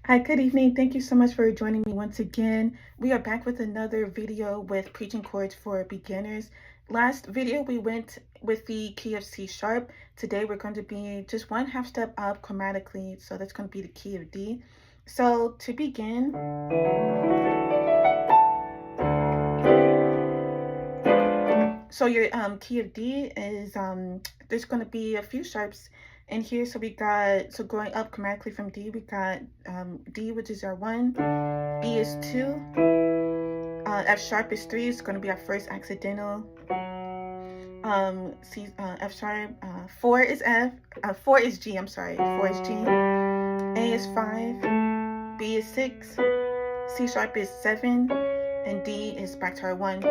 Hi, good evening. Thank you so much for joining me once again. We are back with another video with preaching chords for beginners. Last video we went with the key of C sharp. Today we're going to be just one half step up chromatically, so that's going to be the key of D. So to begin, so your key of D is there's going to be a few sharps in here. So we got, so going up chromatically from D, we got D, which is our 1, B is 2, F sharp is 3. It's going to be our first accidental. F sharp, 4 is F, 4 is G, I'm sorry, 4 is G, A is 5, B is 6, C sharp is 7, and D is back to our 1.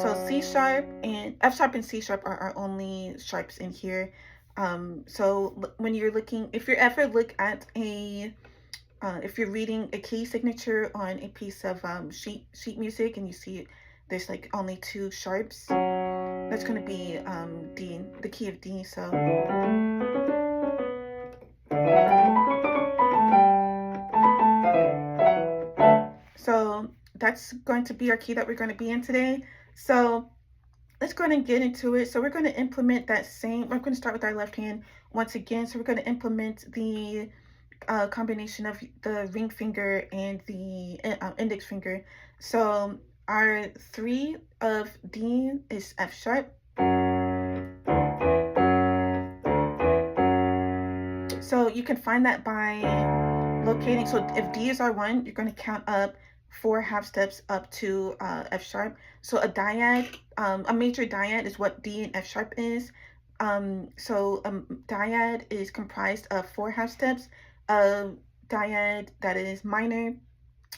So C sharp and F sharp and C sharp are our only sharps in here. So when you're looking, if you ever look at a if you're reading a key signature on a piece of sheet music and you see there's like only 2 sharps, that's going to be D, the key of D. So that's going to be our key that we're going to be in today. So let's go ahead and get into it. So we're going to implement that same, we're going to start with our left hand once again. So we're going to implement the combination of the ring finger and the index finger. So our 3 of D is F sharp. So you can find that by locating, so if D is our 1, you're going to count up 4 half steps up to F sharp. So a dyad, a major dyad is what D and F sharp is. So a dyad is comprised of 4 half steps. A dyad that is minor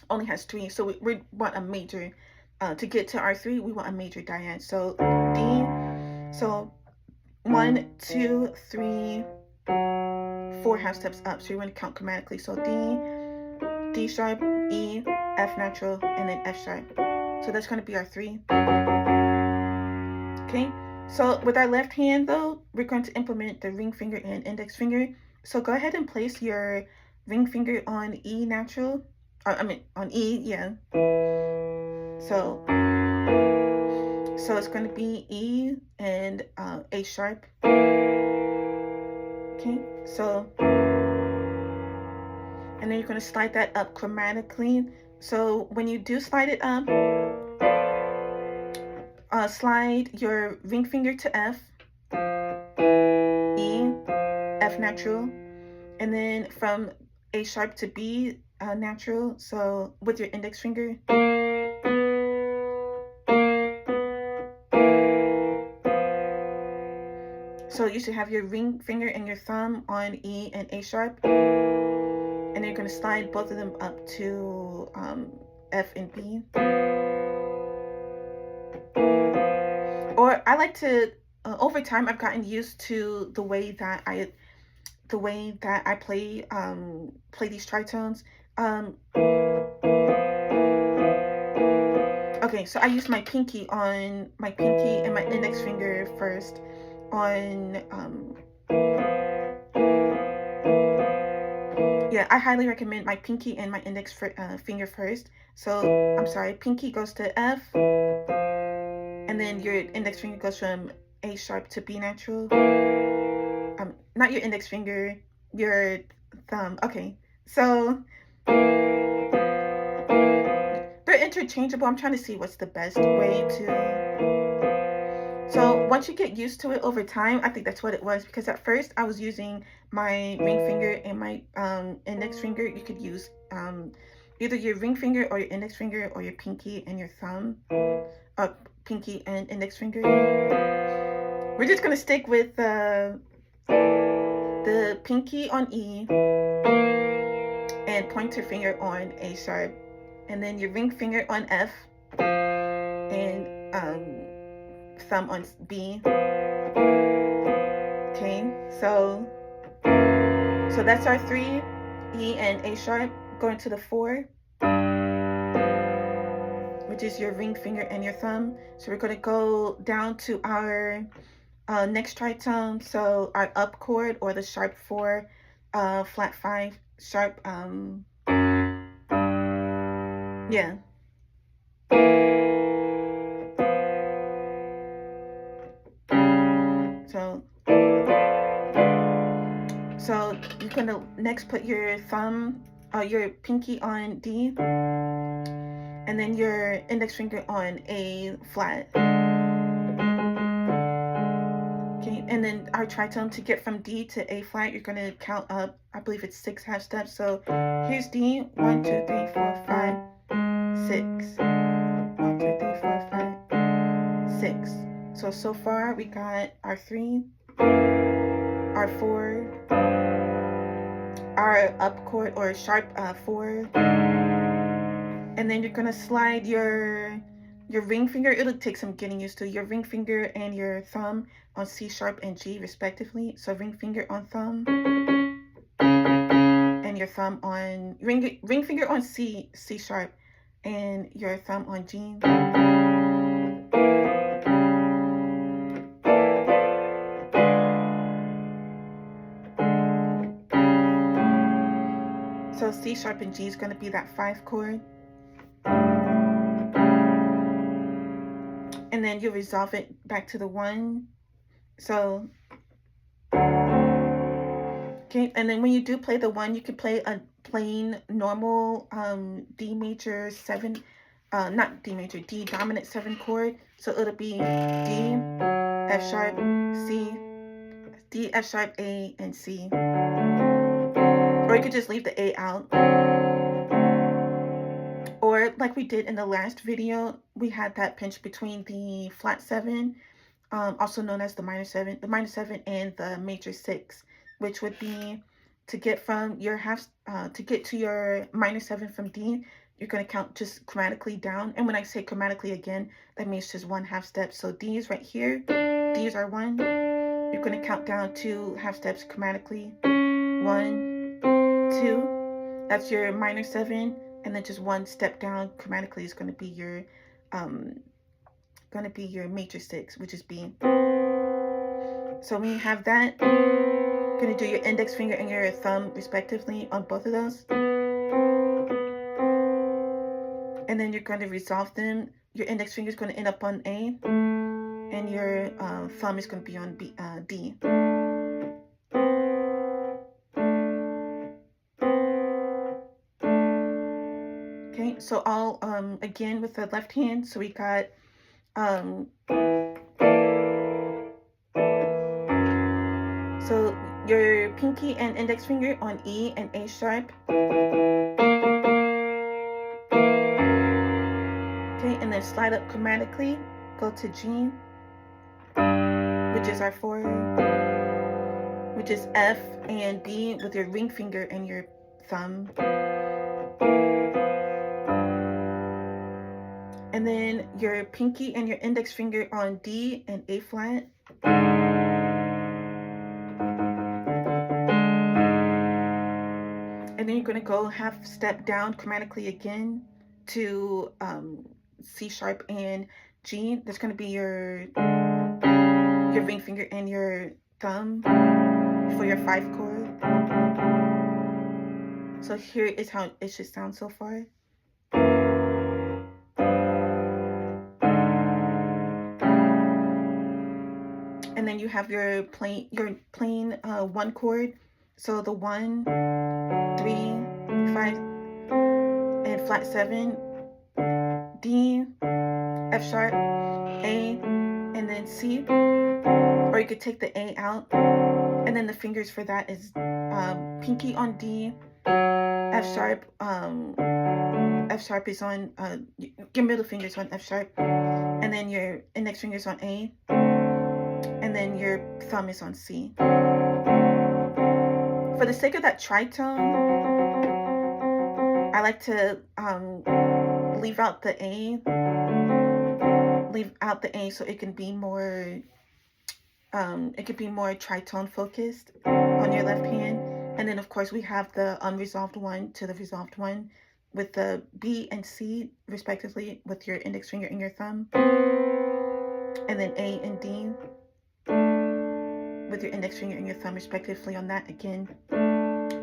only has 3. So we want a major. To get to our 3, we want a major dyad. So D, so 1, 2, 3, 4 half steps up. So you want to count chromatically. So D, D sharp, E, F natural, and then F sharp. So that's going to be our 3. Okay. So with our left hand though, we're going to implement the ring finger and index finger. So go ahead and place your ring finger on E natural, on E, yeah. So it's going to be E and A sharp. Okay, so, and then you're going to slide that up chromatically. So when you do slide it up, slide your ring finger to F, E, F natural, and then from A sharp to B natural, so with your index finger. So you should have your ring finger and your thumb on E and A sharp, and then you're going to slide both of them up to F and B. Or I like to, over time I've gotten used to the way that I play these tritones. Okay, so I use my pinky and my index finger first on yeah, I highly recommend my pinky and my index finger first. So I'm sorry, pinky goes to F, and then your index finger goes from A sharp to B natural. Not your index finger, your thumb. Okay, so they're interchangeable. I'm trying to see what's the best way to. So once you get used to it over time, I think that's what it was, because at first I was using my ring finger and my index finger. You could use either your ring finger or your index finger, or your pinky and your thumb, pinky and index finger. We're just gonna stick with the pinky on E and pointer finger on A sharp, and then your ring finger on F and thumb on B. Okay, so that's our 3, E and A sharp, going to the 4, which is your ring finger and your thumb. So we're going to go down to our next tritone. So our up chord, or the sharp 4, flat 5, sharp, yeah. So, so you're gonna next put your thumb, your pinky on D, and then your index finger on A flat. Okay, and then our tritone, to get from D to A flat, you're gonna count up, I believe it's 6 half steps. So here's D, 1, 2, 3, 4, 5, 6. 1, 2, 3, 4, 5, 6. So far we got our 3, our 4, our up chord or sharp 4, and then you're gonna slide your ring finger. It'll take some getting used to. Your ring finger and your thumb on C sharp and G respectively. So ring finger on thumb, and your thumb on ring finger on C sharp, and your thumb on G. So C sharp and G is going to be that 5 chord. And then you resolve it back to the 1. So, okay, and then when you do play the 1, you can play a plain normal D major 7, not D major, D dominant 7 chord. So it'll be D, F sharp, C, D, F sharp, A, and C. Or you could just leave the A out. Or like we did in the last video, we had that pinch between the flat 7, also known as the minor 7, and the major 6, which would be to get from your to get to your minor 7 from D, you're going to count just chromatically down. And when I say chromatically again, that means just 1 half step. So D is right here, D's are 1. You're going to count down 2 half steps chromatically. 1, 2. That's your minor 7, and then just 1 step down chromatically is going to be your major 6, which is B. So when you have that, you're going to do your index finger and your thumb respectively on both of those. And then you're going to resolve them. Your index finger is going to end up on A, and your thumb is going to be on D. Okay, so all again with the left hand. So we got so your pinky and index finger on E and A sharp. Okay, and then slide up chromatically, go to G, which is our 4, which is F and B with your ring finger and your thumb. And then your pinky and your index finger on D and A flat. And then you're going to go half step down chromatically again to C sharp and G. That's going to be your ring finger and your thumb for your 5 chord. So here is how it should sound so far. And then you have your plain 1 chord. So the 1, 3, 5, and flat 7, D, F sharp, A, and then C. Or you could take the A out, and then the fingers for that is pinky on D, F sharp. F sharp is on your middle fingers on F sharp, and then your index fingers on A, and then your thumb is on C. For the sake of that tritone, I like to leave out the A. So it can be more tritone focused on your left hand. And then of course we have the unresolved 1 to the resolved 1 with the B and C respectively with your index finger and your thumb. And then A and D with your index finger and your thumb respectively on that again.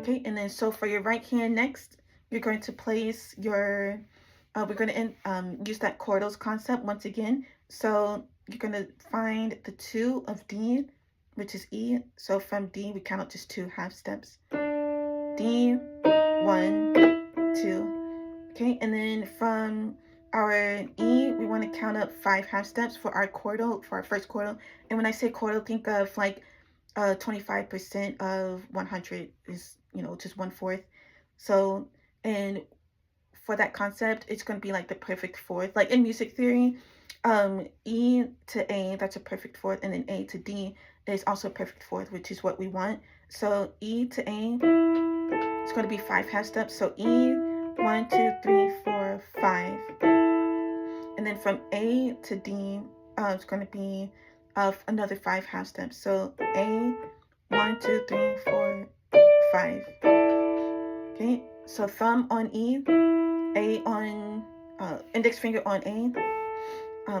Okay, and then so for your right hand next, you're going to place your, we're going to use that chordals concept once again. So you're going to find the 2 of D, which is E. So from D, we count up just 2 half steps. D, 1, 2. Okay, and then from our E, we want to count up 5 half steps for our chordal, for our first chordal. And when I say chordal, think of like 25% of 100 is, just 1/4. So, and for that concept, it's going to be like the perfect fourth. Like in music theory, E to A, that's a perfect fourth, and then A to D is also a perfect fourth, which is what we want. So E to A, it's going to be 5 half steps. So E, 1, 2, 3, 4, 5. And then from A to D, it's going to be another 5 half steps. So A, 1, 2, 3, 4, 5. Okay, so thumb on E, A on, index finger on A,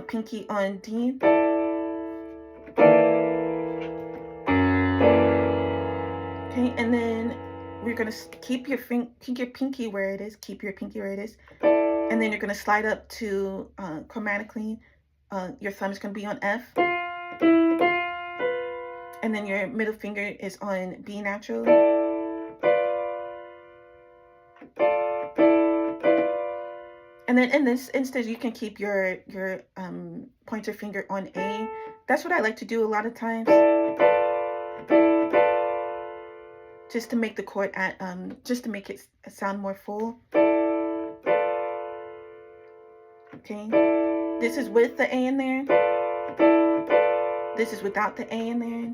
pinky on D. Okay, and then we're gonna keep your pinky where it is. Keep your pinky where it is, and then you're gonna slide up to chromatically. Your thumb is gonna be on F, and then your middle finger is on B natural. And then in this instance, you can keep your pointer finger on A. That's what I like to do a lot of times, just to make the chord just to make it sound more full. Okay, this is with the A in there. This is without the A in there.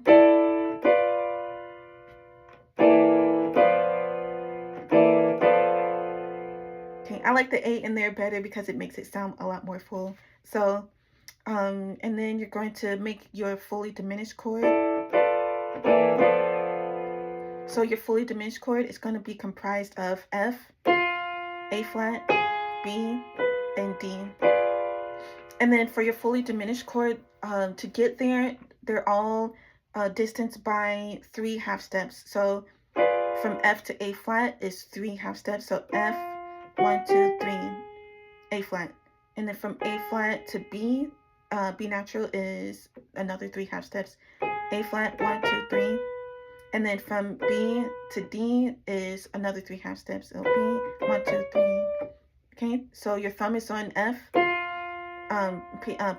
Okay, I like the A in there better because it makes it sound a lot more full. So, and then you're going to make your fully diminished chord. So your fully diminished chord is going to be comprised of F, A flat, B, and D. And then for your fully diminished chord, to get there, they're all distanced by 3 half steps. So from F to A flat is 3 half steps. So F, 1, 2, 3, A flat. And then from A flat to B, B natural is another 3 half steps. A flat, 1, 2, 3. And then from B to D is another 3 half steps. So B, 1, 2, 3. Okay, so your thumb is on F.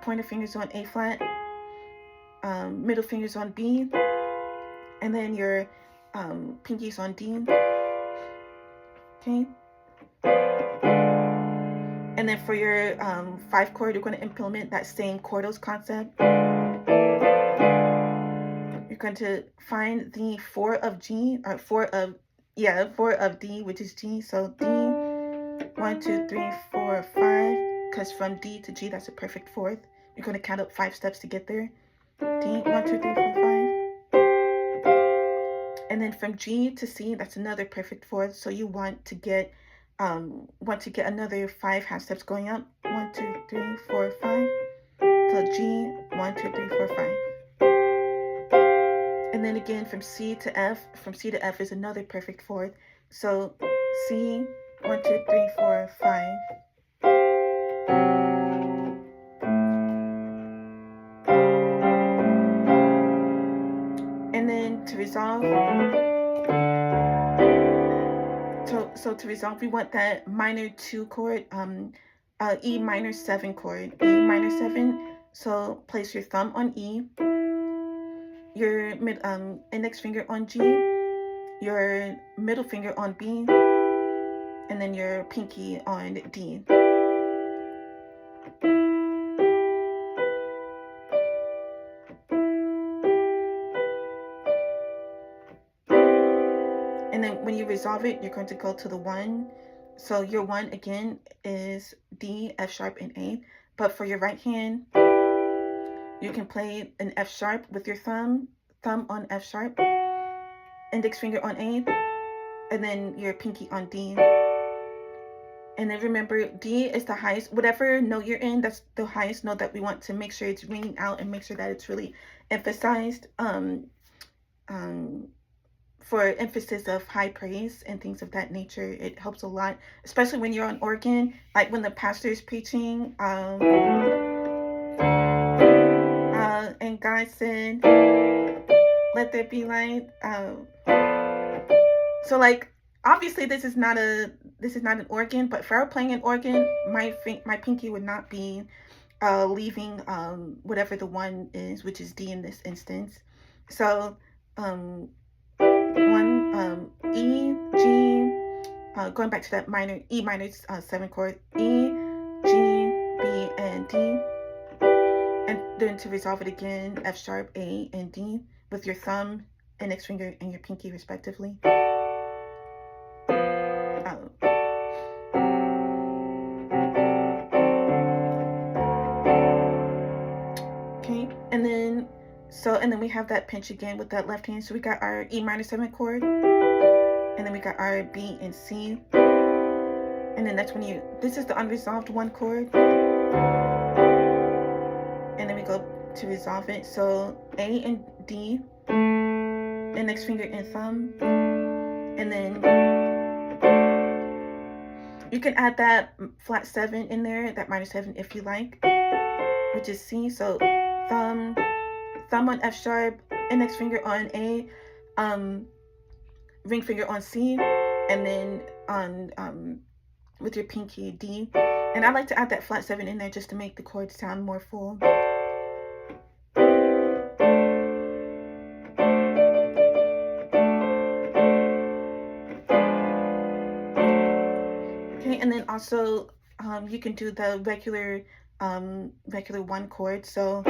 Pointer fingers on A flat. Middle fingers on B. And then your pinkies on D. Okay. And then for your 5 chord, you're going to implement that same chordals concept. You're going to find the 4 of G, or 4 of D, which is G. So D, 1, 2, 3, 4, 5. Because from D to G, that's a perfect fourth. You're going to count up 5 steps to get there. D, 1, 2, 3, 4, 5. And then from G to C, that's another perfect fourth. So you want to get another 5 half steps going up. 1, 2, 3, 4, 5. So G, 1, 2, 3, 4, 5. And then again from C to F is another perfect fourth. So C, 1, 2, 3, 4, 5. And then to resolve, so to resolve, we want that minor 2 chord, E minor 7 chord, E minor 7. So place your thumb on E, your index finger on G, your middle finger on B, and then your pinky on D. And then when you resolve it, you're going to go to the 1. So your 1 again is D, F sharp, and A. But for your right hand, you can play an F sharp with your thumb on F sharp, index finger on A, and then your pinky on D. And then remember, D is the highest, whatever note you're in, that's the highest note that we want to make sure it's ringing out and make sure that it's really emphasized. for emphasis of high praise and things of that nature. It helps a lot, especially when you're on organ, like when the pastor is preaching. And God said, "Let there be light." So like obviously this is not an organ, but if I were playing an organ, my pinky would not be leaving whatever the one is, which is D in this instance. So one E, G, going back to that minor E minor 7 chord, E, G, B, and D, and then to resolve it again, F sharp, A, and D with your thumb, index finger, and your pinky respectively. Okay, and then we have that pinch again with that left hand. So we got our E minor 7 chord, and then we got our B and C, and then that's when this is the unresolved 1 chord, and then we go to resolve it. So A and D, index finger and thumb, and then you can add that flat 7 in there, that minor 7 if you like, which is C. So thumb on F sharp, index finger on A, ring finger on C, and then on with your pinky D. And I like to add that flat 7 in there just to make the chord sound more full. Okay, and then also you can do the regular 1 chord. So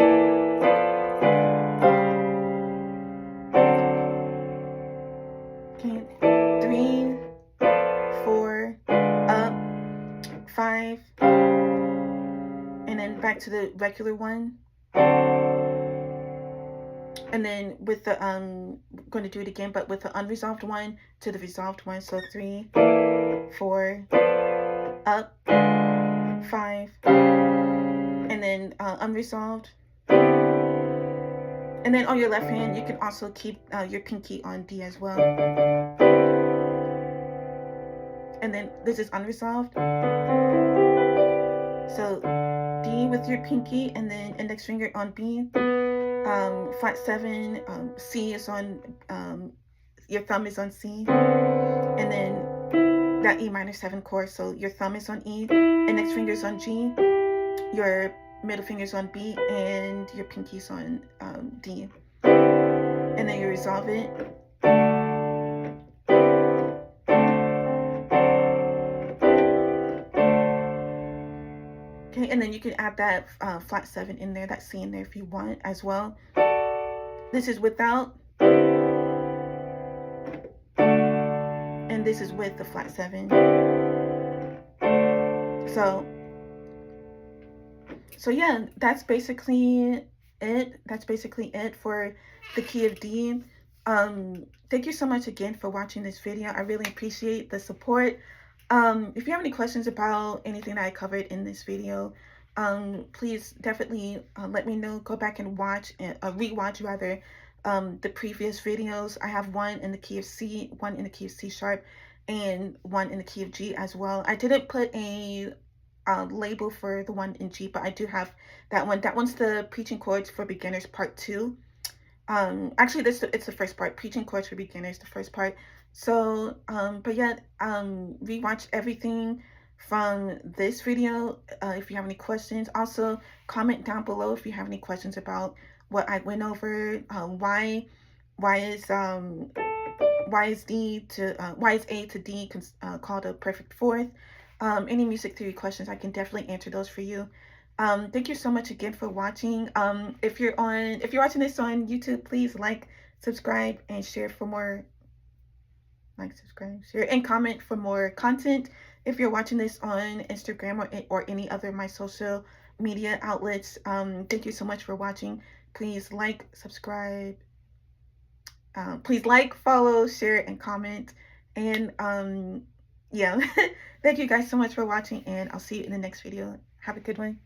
okay, 3, 4, up, 5, and then back to the regular 1. And then with the I'm going to do it again, but with the unresolved 1 to the resolved 1. So 3, 4, up, 5, and then unresolved. And then on your left hand, you can also keep your pinky on D as well. And then this is unresolved. So D with your pinky, and then index finger on B. Flat 7, C is on, your thumb is on C. And then that E minor 7 chord, so your thumb is on E, index finger is on G, your middle finger's on B, and your pinky's on D. And then you resolve it. Okay, and then you can add that flat 7 in there, that C in there if you want as well. This is without, and this is with the flat 7. So yeah, that's basically it. That's basically it for the key of D. Thank you so much again for watching this video. I really appreciate the support. If you have any questions about anything that I covered in this video, please definitely let me know. Go back and watch, rewatch rather, the previous videos. I have one in the key of C, one in the key of C sharp, and one in the key of G as well. I didn't put a label for the one in G, but I do have that one. That one's the Preaching Chords for Beginners Part 2. Actually, it's the first part, Preaching Chords for Beginners, the first part. So, but yeah, rewatch everything from this video if you have any questions. Also, comment down below if you have any questions about what I went over. Why is A to D called a perfect fourth? Any music theory questions, I can definitely answer those for you. Thank you so much again for watching. If you're watching this on YouTube, please like, subscribe, and share for more. Share, and comment for more content. If you're watching this on Instagram or any other of my social media outlets, thank you so much for watching. Please like, subscribe. Please like, follow, share, and comment. And yeah, thank you guys so much for watching, and I'll see you in the next video. Have a good one.